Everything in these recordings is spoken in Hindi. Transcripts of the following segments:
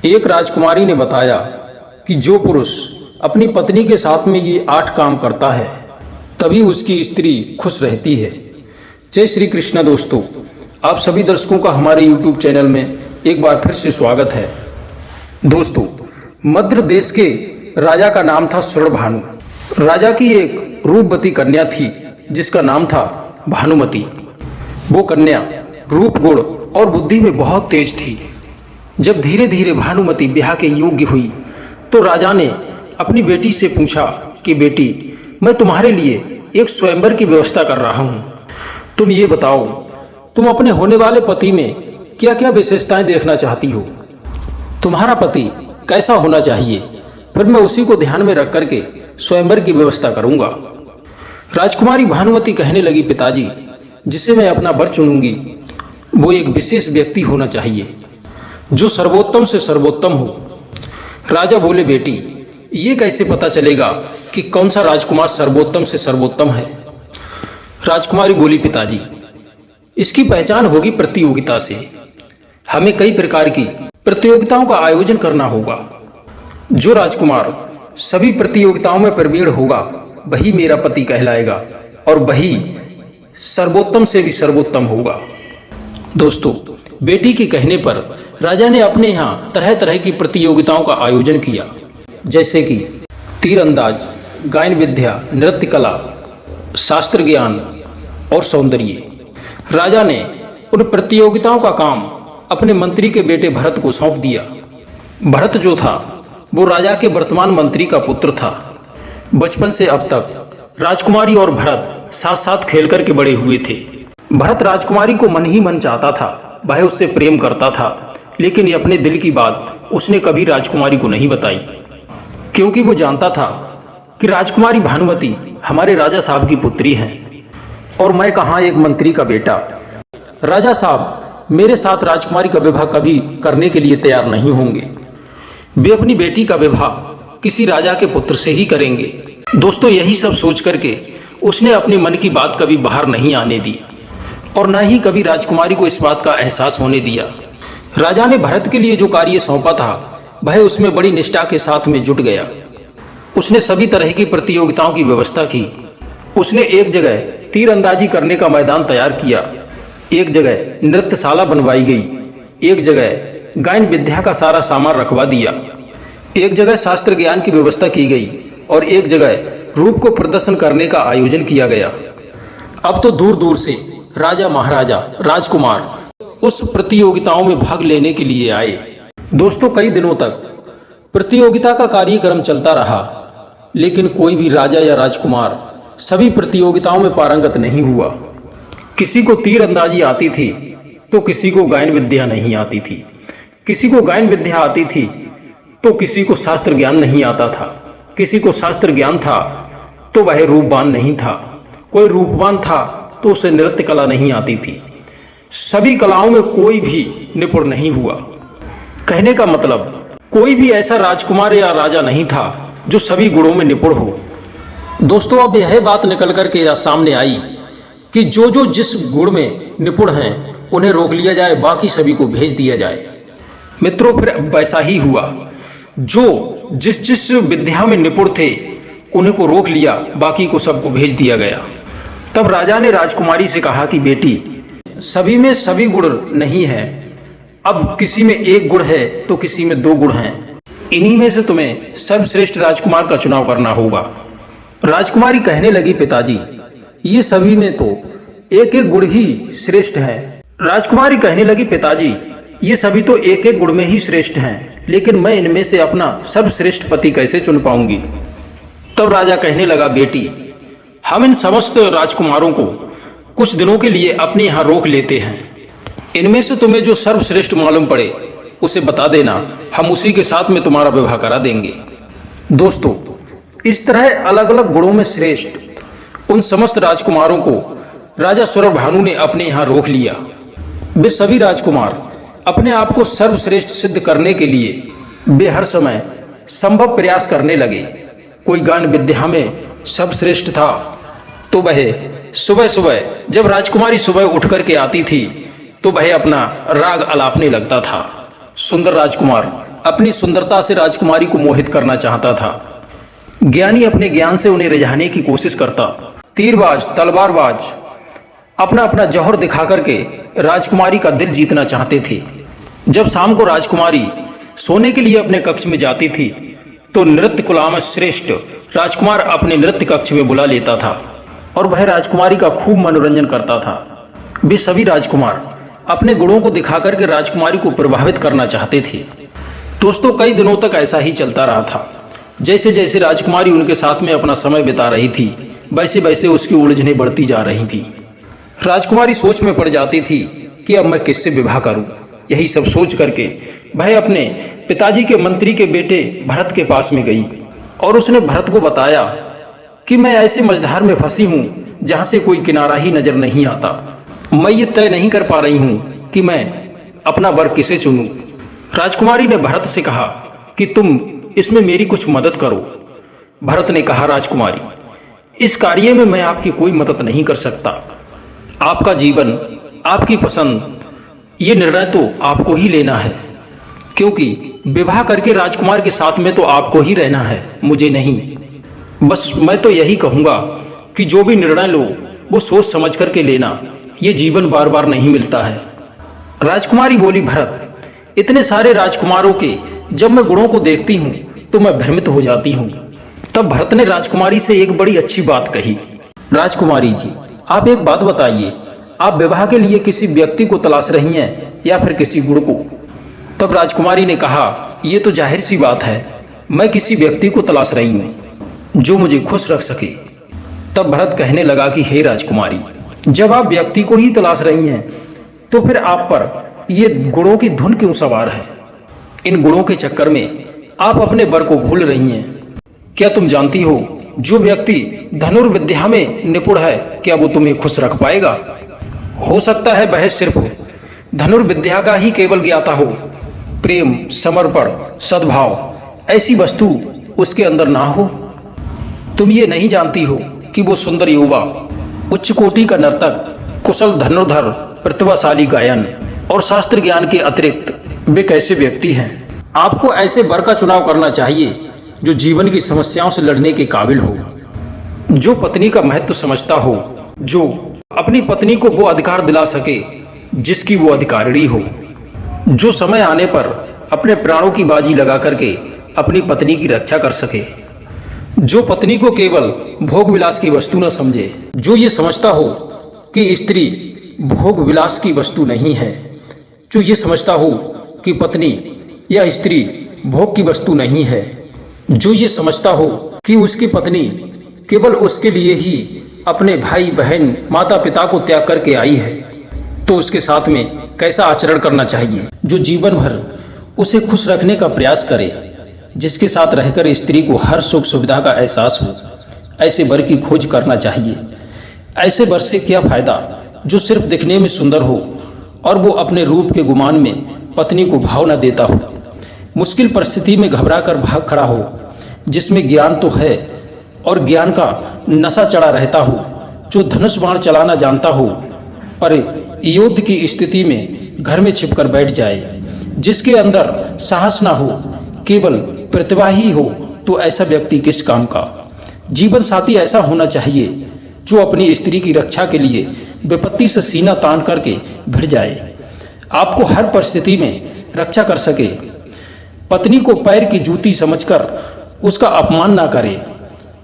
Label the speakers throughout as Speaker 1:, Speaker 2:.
Speaker 1: एक राजकुमारी ने बताया कि जो पुरुष अपनी पत्नी के साथ में ये 8 काम करता है तभी उसकी स्त्री खुश रहती है। जय श्री कृष्ण दोस्तों, आप सभी दर्शकों का हमारे YouTube चैनल में एक बार फिर से स्वागत है। दोस्तों, मद्र देश के राजा का नाम था स्वर्णभानु। राजा की एक रूपवती कन्या थी जिसका नाम था भानुमति। वो कन्या रूप, गुण और बुद्धि में बहुत तेज थी। जब धीरे धीरे भानुमति ब्याह के योग्य हुई तो राजा ने अपनी बेटी से पूछा कि बेटी, मैं तुम्हारे लिए एक स्वयंवर की व्यवस्था कर रहा हूं। तुम ये बताओ, तुम अपने होने वाले पति में क्या क्या विशेषताएं देखना चाहती हो? तुम्हारा पति कैसा होना चाहिए? फिर मैं उसी को ध्यान में रख करके स्वयंवर की व्यवस्था करूंगा। राजकुमारी भानुमति कहने लगी, पिताजी, जिसे मैं अपना वर चुनूंगी वो एक विशेष व्यक्ति होना चाहिए जो सर्वोत्तम से सर्वोत्तम हो। राजा बोले, बेटी, ये कैसे पता चलेगा कि कौन सा राजकुमार सर्वोत्तम से सर्वोत्तम है? राजकुमारी बोली, पिताजी, इसकी पहचान होगी प्रतियोगिता से। हमें कई प्रकार की प्रतियोगिताओं का आयोजन करना होगा। जो राजकुमार सभी प्रतियोगिताओं में प्रवीण होगा वही मेरा पति कहलाएगा और वही सर्वोत्तम से भी सर्वोत्तम होगा। दोस्तों, बेटी के कहने पर राजा ने अपने यहाँ तरह तरह की प्रतियोगिताओं का आयोजन किया, जैसे कि तीरंदाज, गायन विद्या, नृत्य कला, शास्त्र ज्ञान और सौंदर्य। राजा ने उन प्रतियोगिताओं का काम अपने मंत्री के बेटे भरत को सौंप दिया। भरत जो था वो राजा के वर्तमान मंत्री का पुत्र था। बचपन से अब तक राजकुमारी और भरत साथ साथ खेल करके बड़े हुए थे। भरत राजकुमारी को मन ही मन चाहता था, वह उससे प्रेम करता था, लेकिन अपने दिल की बात उसने कभी राजकुमारी को नहीं बताई, क्योंकि वो जानता था कि राजकुमारी भानुमति हमारे राजा साहब की पुत्री है और मैं कहाँ एक मंत्री का बेटा। राजा साहब मेरे साथ राजकुमारी का विवाह कभी करने के लिए तैयार नहीं होंगे। वे अपनी बेटी का विवाह किसी राजा के पुत्र से ही करेंगे। दोस्तों, यही सब सोच करके उसने अपने मन की बात कभी बाहर नहीं आने दी और न ही कभी राजकुमारी को इस बात का एहसास होने दिया। राजा ने भरत के लिए जो कार्य सौंपा था वह उसमें बड़ी निष्ठा के साथ में जुट गया। उसने सभी तरह की प्रतियोगिताओं की व्यवस्था की। उसने एक जगह तीरंदाजी करने का मैदान तैयार किया, एक जगह नृत्यशाला बनवाई गई, एक जगह गायन विद्या का सारा सामान रखवा दिया, एक जगह शास्त्र ज्ञान की व्यवस्था की गई और एक जगह रूप को प्रदर्शन करने का आयोजन किया गया। अब तो दूर दूर से राजा, महाराजा, राजकुमार उस प्रतियोगिताओं में भाग लेने के लिए आए। दोस्तों, कई दिनों तक प्रतियोगिता का कार्यक्रम चलता रहा, लेकिन कोई भी राजा या राजकुमार सभी प्रतियोगिताओं में पारंगत नहीं हुआ। किसी को तीरंदाजी आती थी तो किसी को गायन विद्या नहीं आती थी, किसी को गायन विद्या आती थी तो किसी को शास्त्र ज्ञान नहीं आता था, किसी को शास्त्र ज्ञान था तो वह रूपवान नहीं था, कोई रूपवान था तो उसे नृत्य कला नहीं आती थी। सभी कलाओं में कोई भी निपुण नहीं हुआ। कहने का मतलब, कोई भी ऐसा राजकुमार या राजा नहीं था जो सभी गुणों में निपुण हो। दोस्तों, अब यह बात निकल करके सामने आई कि जो जो जिस गुण में निपुण हैं उन्हें रोक लिया जाए, बाकी सभी को भेज दिया जाए। मित्रों, फिर वैसा ही हुआ। जो जिस जिस विद्या में निपुण थे उन्हें को रोक लिया, बाकी को सबको भेज दिया गया। तब राजा ने राजकुमारी से कहा कि बेटी, सभी में सभी गुण नहीं है। अब किसी में एक गुण है तो किसी में 2 गुण हैं। इन्हीं में से तुम्हें सर्वश्रेष्ठ राजकुमार का चुनाव करना होगा। राजकुमारी कहने लगी, पिताजी, ये सभी में तो एक एक गुण ही श्रेष्ठ है। राजकुमारी कहने लगी, पिताजी, ये सभी तो एक एक गुण में ही श्रेष्ठ हैं, लेकिन मैं इनमें से अपना सर्वश्रेष्ठ पति कैसे चुन पाऊंगी? तब राजा कहने लगा, बेटी, हम इन समस्त राजकुमारों को कुछ दिनों के लिए अपने यहाँ रोक लेते हैं। इनमें से तुम्हें जो सर्वश्रेष्ठ मालूम पड़े उसे बता देना, हम उसी के साथ में तुम्हारा विवाह करा देंगे। दोस्तों, इस तरह अलग अलग गुणों में श्रेष्ठ उन समस्त राजकुमारों को राजा स्वर्णभानु ने अपने यहाँ रोक लिया। वे सभी राजकुमार अपने आप को सर्वश्रेष्ठ सिद्ध करने के लिए वे हर समय संभव प्रयास करने लगे। कोई गान विद्या में सर्वश्रेष्ठ था तो वह सुबह सुबह, जब राजकुमारी सुबह उठ करके आती थी तो वह अपना राग अलापने लगता था। सुंदर राजकुमार अपनी सुंदरता से राजकुमारी को मोहित करना चाहता था। ज्ञानी अपने ज्ञान से उन्हें रिझाने की कोशिश करता। तीरबाज, तलवारबाज अपना अपना जौहर दिखा करके राजकुमारी का दिल जीतना चाहते थे। जब शाम को राजकुमारी सोने के लिए अपने कक्ष में जाती थी तो नृत्य कुलाम श्रेष्ठ राजकुमार अपने नृत्य कक्ष में बुला लेता था और वह राजकुमारी का खूब मनोरंजन करता था। वे सभी राजकुमार अपने गुणों को दिखाकर के राजकुमारी को प्रभावित करना चाहते थे। दोस्तों, कई दिनों तक ऐसा ही चलता रहा था। जैसे जैसे राजकुमारी उनके साथ में अपना समय बिता रही थी, वैसे वैसे उसकी उलझनें बढ़ती जा रही थी। राजकुमारी सोच में पड़ जाती थी कि अब मैं किससे विवाह करूं। यही सब सोच करके वह अपने पिताजी के मंत्री के बेटे भरत के पास में गई और उसने भरत को बताया कि मैं ऐसे मझधार में फंसी हूं जहां से कोई किनारा ही नजर नहीं आता। मैं ये तय नहीं कर पा रही हूं कि मैं अपना वर किसे चुनूं। राजकुमारी ने भरत से कहा कि तुम इसमें मेरी कुछ मदद करो। भरत ने कहा, राजकुमारी, इस कार्य में मैं आपकी कोई मदद नहीं कर सकता। आपका जीवन, आपकी पसंद, ये निर्णय तो आपको ही लेना है, क्योंकि विवाह करके राजकुमार के साथ में तो आपको ही रहना है, मुझे नहीं। बस मैं तो यही कहूंगा कि जो भी निर्णय लो वो सोच समझ करके लेना। ये जीवन बार बार नहीं मिलता है। राजकुमारी बोली, भरत, इतने सारे राजकुमारों के जब मैं गुणों को देखती हूँ तो मैं भ्रमित हो जाती हूँ। तब भरत ने राजकुमारी से एक बड़ी अच्छी बात कही। राजकुमारी जी, आप एक बात बताइए, आप विवाह के लिए किसी व्यक्ति को तलाश रही हैं या फिर किसी गुण को? तब राजकुमारी ने कहा, यह तो जाहिर सी बात है, मैं किसी व्यक्ति को तलाश रही हूं जो मुझे खुश रख सके। तब भरत कहने लगा कि हे राजकुमारी, जब आप व्यक्ति को ही तलाश रही हैं तो फिर आप पर ये गुणों की धुन क्यों सवार है? इन गुणों के चक्कर में आप अपने वर को भूल रही हैं। क्या तुम जानती हो, जो व्यक्ति धनुर्विद्या में निपुण है, क्या वो तुम्हें खुश रख पाएगा? हो सकता है वह सिर्फ धनुर्विद्या का ही केवल ज्ञाता हो, प्रेम, समर्पण, सद्भाव ऐसी वस्तु उसके अंदर ना हो। तुम ये नहीं जानती हो कि वो सुंदर युवा, उच्च कोटि का नर्तक, कुशल धनुर्धर, प्रतिभाशाली गायन और शास्त्र ज्ञान के अतिरिक्त वे कैसे व्यक्ति हैं। आपको ऐसे वर का चुनाव करना चाहिए जो जीवन की समस्याओं से लड़ने के काबिल हो, जो पत्नी का महत्व समझता हो, जो अपनी पत्नी को वो अधिकार दिला सके जिसकी वो अधिकारिणी हो, जो समय आने पर अपने प्राणों की बाजी लगा करके अपनी पत्नी की रक्षा कर सके, जो पत्नी को केवल भोग विलास की वस्तु न समझे, जो ये समझता हो कि स्त्री भोग विलास की वस्तु नहीं है, जो ये समझता हो कि पत्नी या स्त्री भोग की वस्तु नहीं है, जो ये समझता हो कि उसकी पत्नी केवल उसके लिए ही अपने भाई बहन माता पिता को त्याग करके आई है, तो उसके साथ में कैसा आचरण करना चाहिए। जो जीवन भर उसे खुश रखने का प्रयास करे, जिसके साथ रहकर स्त्री को हर सुख सुविधा का एहसास हो, ऐसे वर की खोज करना चाहिए। ऐसे वर से क्या फायदा जो सिर्फ दिखने में सुंदर हो और वो अपने रूप के गुमान में पत्नी को भाव न देता हो, मुश्किल परिस्थिति में घबरा कर भाग खड़ा हो, जिसमें ज्ञान तो है और ज्ञान का नशा चढ़ा रहता हो, जो धनुष बाण चलाना जानता हो पर युद्ध की स्थिति में घर में छिपकर बैठ जाए, जिसके अंदर साहस ना हो, केवल प्रतिभा ही हो, तो ऐसा व्यक्ति किस काम का। जीवन साथी ऐसा होना चाहिए जो अपनी स्त्री की रक्षा के लिए विपत्ति से सीना तान करके भिड़ जाए, आपको हर परिस्थिति में रक्षा कर सके। पत्नी को पैर की जूती समझकर उसका अपमान ना करे,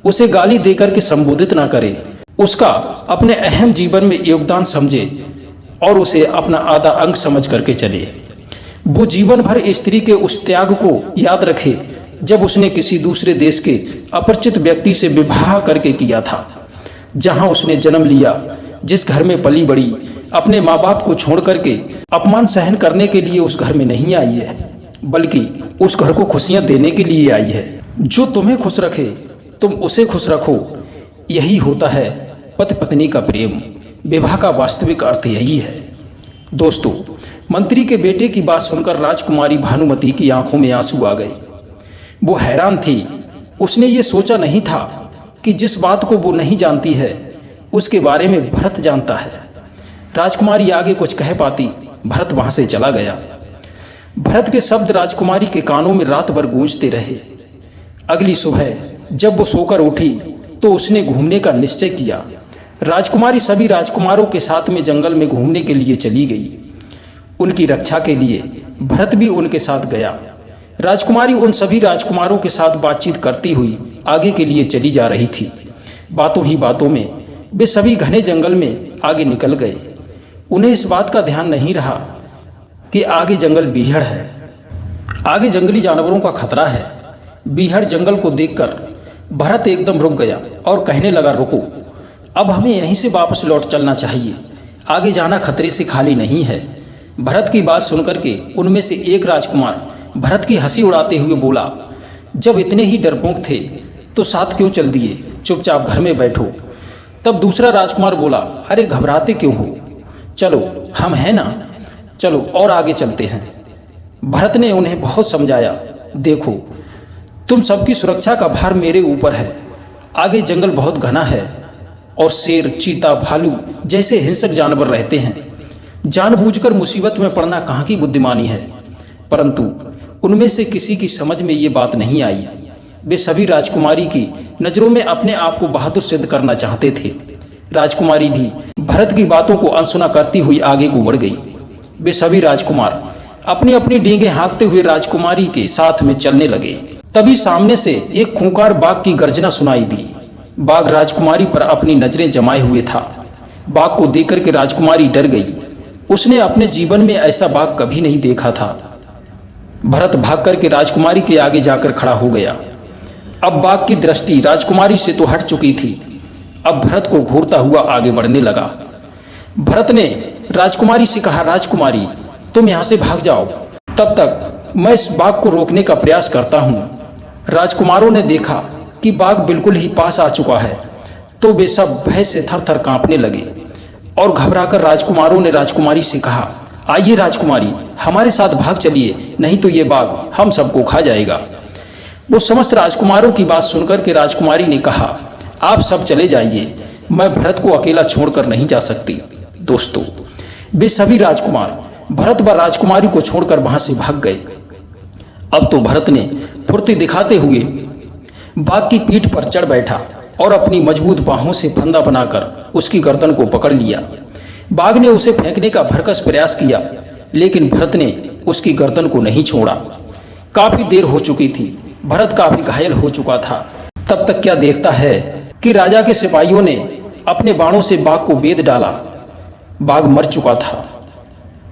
Speaker 1: उसे गाली देकर के संबोधित ना करे, उसका अपने अहम जीवन में योगदान समझे और उसे अपना आधा अंग समझ करके चले। वो जीवन भर स्त्री के उस त्याग को याद रखे जब उसने किसी दूसरे देश के अपरिचित व्यक्ति से विवाह करके किया था। जहां उसने जन्म लिया, जिस घर में पली बड़ी, अपने माँ बाप को छोड़ करके अपमान सहन करने के लिए उस घर में नहीं आई है, बल्कि उस घर को खुशियां देने के लिए आई है। जो तुम्हें खुश रखे तुम उसे खुश रखो, यही होता है पति पत्नी का प्रेम। विवाह का वास्तविक अर्थ यही है। दोस्तों, मंत्री के बेटे की बात सुनकर राजकुमारी भानुमति की आंखों में आंसू आ गए। वो हैरान थी। उसने ये सोचा नहीं था कि जिस बात को वो नहीं जानती है उसके बारे में भरत जानता है। राजकुमारी आगे कुछ कह पाती, भरत वहां से चला गया। भरत के शब्द राजकुमारी के कानों में रात भर गूंजते रहे। अगली सुबह जब वो सोकर उठी तो उसने घूमने का निश्चय किया। राजकुमारी सभी राजकुमारों के साथ में जंगल में घूमने के लिए चली गई। उनकी रक्षा के लिए भरत भी उनके साथ गया। राजकुमारी उन सभी राजकुमारों के साथ बातचीत करती हुई आगे के लिए चली जा रही थी। बातों ही बातों में वे सभी घने जंगल में आगे निकल गए। उन्हें इस बात का ध्यान नहीं रहा कि आगे जंगल बीहड़ है, आगे जंगली जानवरों का खतरा है। बीहड़ जंगल को देखकर भरत एकदम रुक गया और कहने लगा, रुको, अब हमें यहीं से वापस लौट चलना चाहिए, आगे जाना खतरे से खाली नहीं है। भरत की बात सुनकर के उनमें से एक राजकुमार भरत की हंसी उड़ाते हुए बोला, जब इतने ही डरपोक थे तो साथ क्यों चल दिए, चुपचाप घर में बैठो। तब दूसरा राजकुमार बोला, अरे घबराते क्यों हो, चलो हम हैं ना, चलो और आगे चलते हैं। भरत ने उन्हें बहुत समझाया, देखो तुम सबकी सुरक्षा का भार मेरे ऊपर है। आगे जंगल बहुत घना है और शेर, चीता, भालू जैसे हिंसक जानवर रहते हैं। जानबूझकर मुसीबत में पड़ना कहाँ की बुद्धिमानी है। परंतु उनमें से किसी की समझ में ये बात नहीं आई। वे सभी राजकुमारी की नजरों में अपने आप को बहादुर सिद्ध करना चाहते थे। राजकुमारी भी भरत की बातों को अनसुना करती हुई आगे को बढ़ गई। वे सभी राजकुमार अपनी अपनी डींगे हाँकते हुए राजकुमारी के साथ में चलने लगे। तभी सामने से एक खूंखार बाघ की गर्जना सुनाई दी। बाघ राजकुमारी पर अपनी नजरें जमाए हुए था। बाघ को देखकर के राजकुमारी डर गई। उसने अपने जीवन में ऐसा बाघ कभी नहीं देखा था। भरत भाग करके राजकुमारी के आगे जाकर खड़ा हो गया। अब बाघ की दृष्टि राजकुमारी से तो हट चुकी थी। अब भरत को घूरता हुआ आगे बढ़ने लगा। भरत ने राजकुमारी से कहा, राजकुमारी तुम यहां से भाग जाओ, तब तक मैं इस बाघ को रोकने का प्रयास करता हूं। राजकुमारों ने देखा कि बाघ बिल्कुल ही पास आ चुका है तो वे सब भय से थर थर कांपने लगे और घबराकर राजकुमारों ने राजकुमारी से कहा, आइए राजकुमारी हमारे साथ भाग चलिए, नहीं तो ये बाघ हम सबको खा जाएगा। वो समस्त राजकुमारों की बात सुनकर के राजकुमारी ने कहा, आप सब चले जाइए, मैं भरत को अकेला छोड़कर नहीं जा सकती। दोस्तों, वे सभी राजकुमार भरत व राजकुमारी को छोड़कर वहां से भाग गए। अब तो भरत ने फुर्ती दिखाते हुए बाघ की पीठ पर चढ़ बैठा और अपनी मजबूत बाहों से फंदा बनाकर उसकी गर्दन को पकड़ लिया। बाघ ने उसे फेंकने का भरकस प्रयास किया, लेकिन भरत ने उसकी गर्दन को नहीं छोड़ा। काफी देर हो चुकी थी, भरत काफी घायल हो चुका था। तब तक क्या देखता है कि राजा के सिपाहियों ने अपने बाणों से बाघ को बेध डाला। बाघ मर चुका था।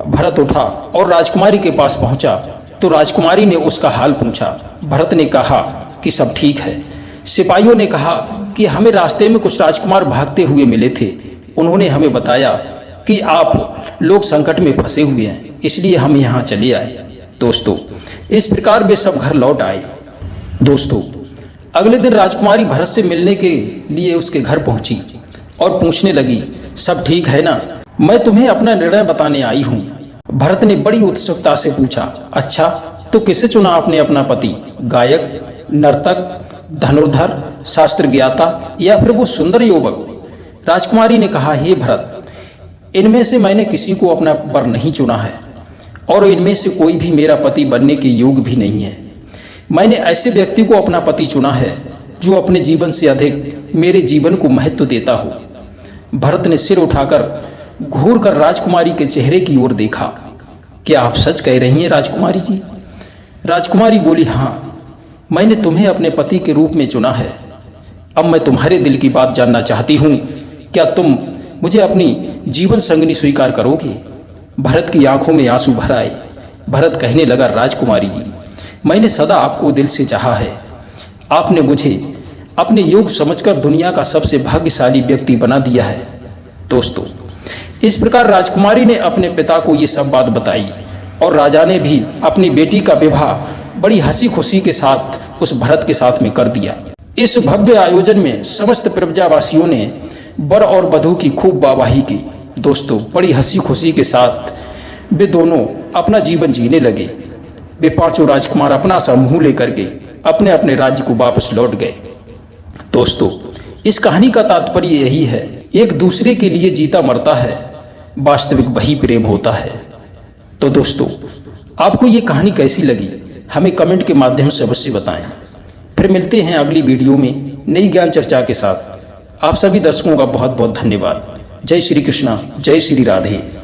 Speaker 1: भरत उठा और राजकुमारी के पास पहुंचा तो राजकुमारी ने उसका हाल पूछा। भरत ने कहा कि सब ठीक है। सिपाहियों ने कहा कि हमें रास्ते में कुछ राजकुमार भागते हुए मिले थे, उन्होंने हमें बताया कि आप लोग संकट में फंसे हुए हैं, इसलिए हम यहाँ चले आए। दोस्तों, इस प्रकार वे सब घर लौट आए। दोस्तों, अगले दिन राजकुमारी भरत से मिलने के लिए उसके घर पहुंची और पूछने लगी, सब ठीक है ना, मैं तुम्हें अपना निर्णय बताने आई हूँ। भरत ने बड़ी उत्सुकता से पूछा, अच्छा तो किसे चुना आपने अपना पति, गायक, नर्तक, धनुर्धर, शास्त्र ज्ञाता या फिर वो सुंदर युवक? राजकुमारी ने कहा, हे भरत, इनमें से मैंने किसी को अपना वर नहीं चुना है और इनमें से कोई भी मेरा पति बनने के योग्य भी नहीं है। मैंने ऐसे व्यक्ति को अपना पति चुना है जो अपने जीवन से अधिक मेरे जीवन को महत्व देता हो। भरत ने सिर उठाकर घूर कर राजकुमारी के चेहरे की ओर देखा। क्या आप सच कह रही हैं राजकुमारी जी? राजकुमारी बोली, हाँ, मैंने तुम्हें अपने पति के रूप में चुना है। अब मैं तुम्हारे दिल की बात जानना चाहती हूँ, क्या तुम मुझे अपनी जीवन संगनी स्वीकार करोगी? भरत की आंखों में आंसू भर आए। भरत कहने लगा, राजकुमारी जी, मैंने सदा आपको दिल से चाहा है। आपने मुझे अपने योग समझकर दुनिया का सबसे भाग्यशाली व्यक्ति बना दिया है। दोस्तों, इस प्रकार राजकुमारी ने अपने पिता को ये सब बात बताई और राजा ने भी अपनी बेटी का विवाह बड़ी हंसी खुशी के साथ उस भरत के साथ में कर दिया। इस भव्य आयोजन में समस्त प्रजावासियों ने वर और वधू की खूब वाहवाही की। दोस्तों, बड़ी हंसी खुशी के साथ वे दोनों अपना जीवन जीने लगे। वे पांचों राजकुमार अपना सा मुंह लेकर के अपने अपने राज्य को वापस लौट गए। दोस्तों, इस कहानी का तात्पर्य यही है, एक दूसरे के लिए जीता मरता है, वास्तविक वही प्रेम होता है। तो दोस्तों, आपको ये कहानी कैसी लगी हमें कमेंट के माध्यम से अवश्य बताएं। फिर मिलते हैं अगली वीडियो में नई ज्ञान चर्चा के साथ। आप सभी दर्शकों का बहुत बहुत धन्यवाद। जय श्री कृष्णा, जय श्री राधे।